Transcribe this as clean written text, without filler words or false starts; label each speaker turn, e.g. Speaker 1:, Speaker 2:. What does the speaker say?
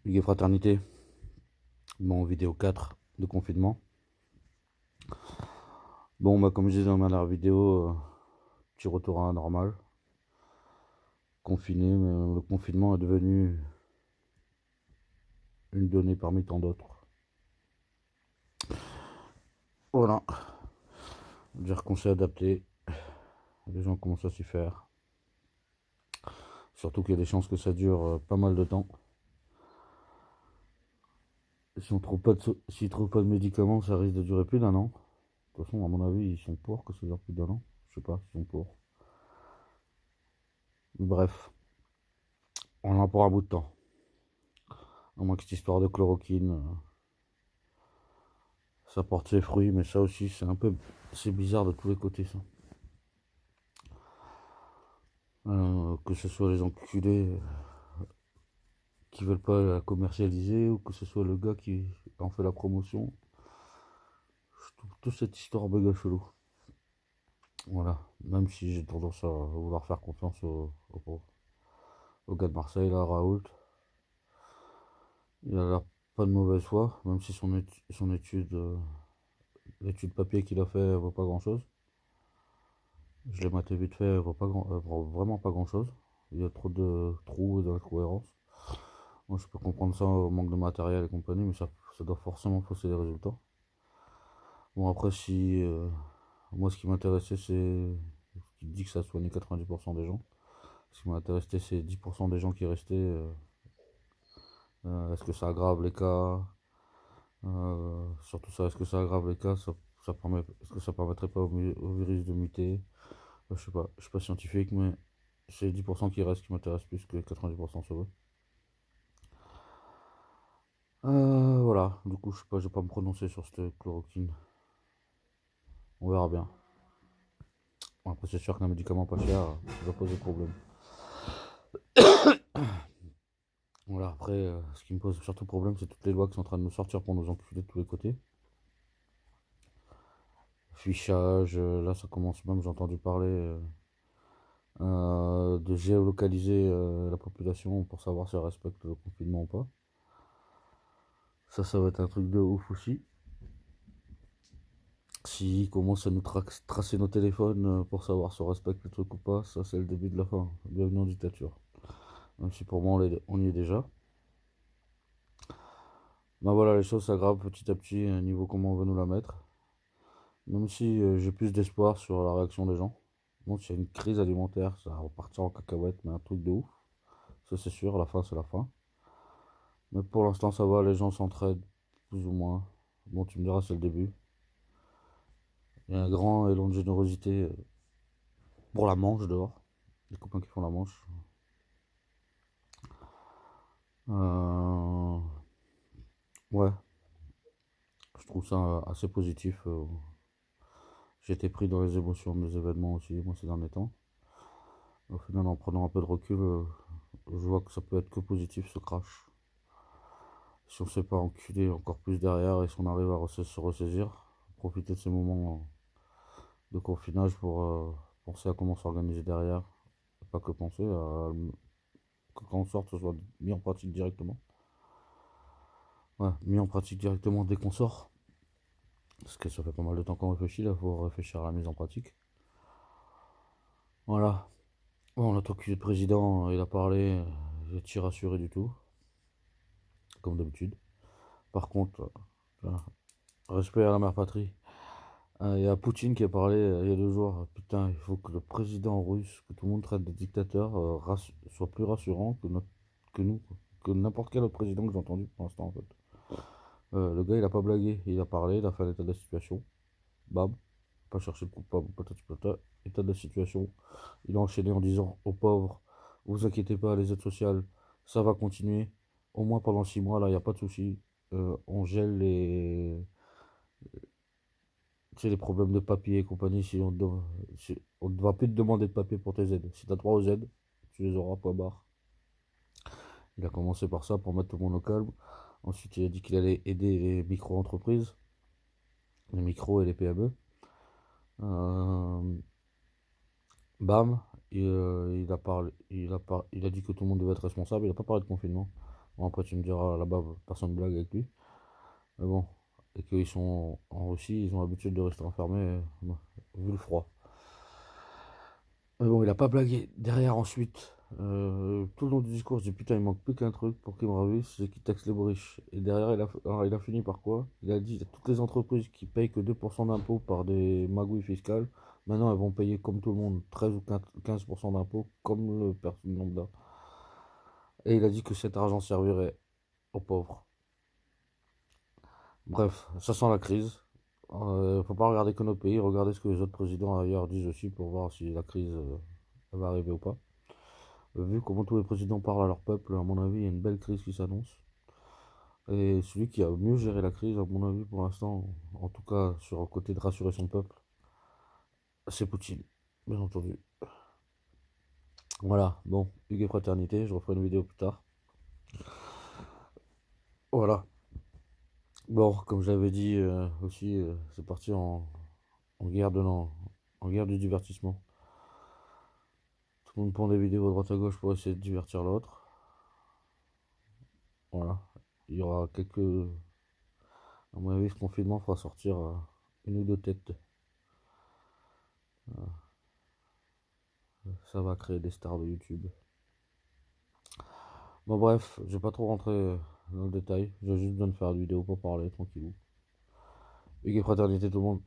Speaker 1: Hugues et Fraternité, bon, vidéo 4 de confinement. Bon, bah, comme je disais dans ma dernière vidéo, petit retour à la normale. Confiné, mais le confinement est devenu une donnée parmi tant d'autres. Voilà, dire qu'on s'est adapté, les gens commencent à s'y faire. Surtout qu'il y a des chances que ça dure pas mal de temps. Si on trouve pas de, s'ils trouvent pas de médicaments, ça risque de durer plus d'1 an. De toute façon, à mon avis, ils sont pour que ça dure plus d'1 an. Je sais pas s'ils sont pour. Bref, on en a pour un bout de temps. À moins que cette histoire de chloroquine, ça porte ses fruits, mais ça aussi, c'est bizarre de tous les côtés, ça. Que ce soit les enculés qui veulent pas la commercialiser, ou que ce soit le gars qui en fait la promotion. Je trouve toute cette histoire méga chelou. Voilà. Même si j'ai tendance à vouloir faire confiance au gars de Marseille, là, Raoult. Il a l'air pas de mauvaise foi, même si son étude, l'étude papier qu'il a fait, elle vaut pas grand chose. Je l'ai maté vite fait, elle vaut vraiment pas grand chose. Il y a trop de trous et d'incohérences. Moi, je peux comprendre ça au manque de matériel et compagnie, mais ça doit forcément fausser les résultats. Bon, après, si. Moi, ce qui m'intéressait, c'est. Ce qui dit que ça a soigné 90% des gens. Ce qui m'intéressait, c'est 10% des gens qui restaient. Est-ce que ça aggrave les cas? Surtout ça, est-ce que ça aggrave les cas? Est-ce que ça permettrait pas au virus de muter? Je suis pas scientifique, mais c'est les 10% qui restent qui m'intéressent plus que 90% sauvés. Voilà, du coup, je sais pas, je vais pas me prononcer sur cette chloroquine. On verra bien. Bon, après, c'est sûr qu'un médicament pas cher, ça va poser problème. Voilà, après, ce qui me pose surtout problème, c'est toutes les lois qui sont en train de nous sortir pour nous enculer de tous les côtés. Fichage, là, ça commence même, j'ai entendu parler de géolocaliser la population pour savoir si elle respecte le confinement ou pas. Ça va être un truc de ouf aussi. S'ils commencent à nous tracer nos téléphones pour savoir si on respecte le truc ou pas, ça c'est le début de la fin. Bienvenue en dictature. Même si pour moi on y est déjà. Ben voilà, les choses s'aggravent petit à petit, niveau comment on veut nous la mettre. Même si j'ai plus d'espoir sur la réaction des gens. Bon, s'il y a une crise alimentaire, ça va repartir en cacahuète, mais un truc de ouf. Ça c'est sûr, la fin c'est la fin. Mais pour l'instant ça va, les gens s'entraident, plus ou moins. Bon, tu me diras, c'est le début. Il y a un grand élan de générosité pour la manche dehors. Les copains qui font la manche. Euh, ouais, je trouve ça assez positif. J'ai été pris dans les émotions des événements aussi, moi, ces derniers temps. Au final, en prenant un peu de recul, je vois que ça peut être que positif, ce crash. Si on ne s'est pas enculé encore plus derrière et si on arrive à se ressaisir, profiter de ces moments de confinage pour penser à comment s'organiser derrière. Et pas que penser, que quand on sort, ce soit mis en pratique directement. Ouais, mis en pratique directement dès qu'on sort. Parce que ça fait pas mal de temps qu'on réfléchit, là, faut réfléchir à la mise en pratique. Voilà. Bon, notre enculé de président, il a parlé, je t'y rassuré du tout, comme d'habitude. Par contre, respect à la mère patrie. Il y a Poutine qui a parlé il y a 2 jours. Putain, il faut que le président russe, que tout le monde traite de dictateur, soit plus rassurant que nous, quoi. Que n'importe quel autre président que j'ai entendu pour l'instant, en fait. Le gars, il a pas blagué, il a parlé, il a fait un état de la situation. Bam, pas chercher le coupable, patati patata, état de la situation. Il a enchaîné en disant aux pauvres, vous inquiétez pas, les aides sociales, ça va continuer. Au moins pendant 6 mois, là, il n'y a pas de souci. On gèle tu sais, les problèmes de papier et compagnie. On ne va plus te demander de papier pour tes aides. Si tu as droit aux aides, tu les auras, point barre. Il a commencé par ça pour mettre tout le monde au calme. Ensuite, il a dit qu'il allait aider les micro-entreprises, les micros et les PME. Euh, Bam, il a dit que tout le monde devait être responsable. Il n'a pas parlé de confinement. Bon, après, tu me diras, là-bas, personne blague avec lui. Mais bon, et qu'ils sont en Russie, ils ont l'habitude de rester enfermés, vu le froid. Mais bon, il a pas blagué. Derrière, ensuite, tout le long du discours, je dis putain, il manque plus qu'un truc pour qu'il me ravisse, c'est qu'il taxe les riches. Et derrière, alors, il a fini par quoi? Il a dit toutes les entreprises qui payent que 2% d'impôts par des magouilles fiscales, maintenant elles vont payer comme tout le monde 13 ou 15% d'impôts, comme le personne lambda. Et il a dit que cet argent servirait aux pauvres. Bref, ça sent la crise. Faut pas regarder que nos pays, regardez ce que les autres présidents ailleurs disent aussi pour voir si la crise va arriver ou pas. Vu comment tous les présidents parlent à leur peuple, à mon avis, il y a une belle crise qui s'annonce. Et celui qui a mieux géré la crise, à mon avis, pour l'instant, en tout cas sur le côté de rassurer son peuple, c'est Poutine, bien entendu. Voilà, bon, Hugues et Fraternité, je referai une vidéo plus tard. Voilà. Bon, comme j'avais dit aussi, c'est parti en guerre en guerre du divertissement. Tout le monde prend des vidéos à droite à gauche pour essayer de divertir l'autre. Voilà. Il y aura quelques. À mon avis, ce confinement fera sortir une ou deux têtes. Ça va créer des stars de YouTube. Bon, bref, je vais pas trop rentrer dans le détail. J'ai juste besoin de faire une vidéo pour parler tranquillou. Hugues et Fraternité, tout le monde.